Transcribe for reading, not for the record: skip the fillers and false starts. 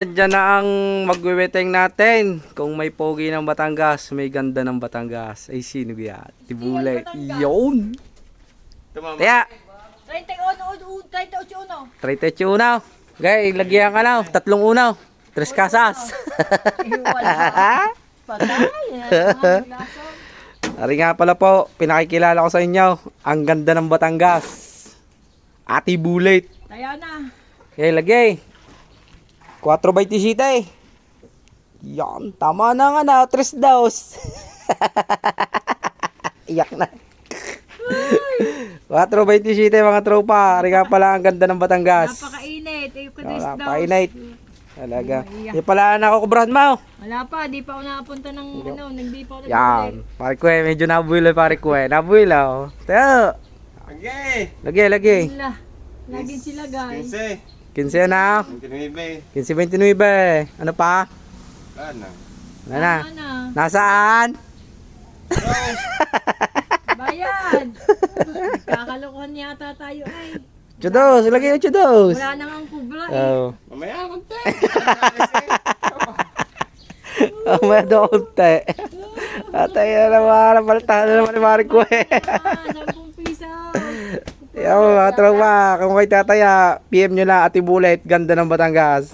Diyan na ang magwiweteng natin. Kung may pogi ng Batangas, may ganda ng Batangas. Ay, sino yan? Tibulay. Yun! Kaya! 31. 38 unaw. Okay, lagyan ka na. 3 unaw. 3 kasas. Ari nga pala po, pinakikilala ko sa inyo. Ang ganda ng Batangas. Ati Bulit. Kaya na. Okay, lagay. 4.27. Yan, tama na nga na. 3 daws. Iyak na. 4.27 mga tropa. Ari nga pala ang ganda ng Batangas. Napakainit. Napakainit. Talaga. Di pala nakukubrahan mo. Wala pa, di pa ako nakapunta ng hindi pa ako Yan. Pare ko eh, medyo nabuilo pare ko eh. Nabuilo. Tayo. Lagay. Lagay. Lagi sila guys. 15. 15 na. 29. 15.29. Ano pa? Ano? Ano na? Ano? Nasaan? Bayan. Kakalokohan yata tayo ay. Chudos. Lagay yung chudos. Wala nang ang kubra eh. Oh. Mamaya konti. May doonte. Atay na naman. Napaltahan na naman ni Mari ko eh. 10 piso. Yan mga tropa. Kung kayo tataya, PM nyo lang Ati Bulit. Ganda ng Batangas.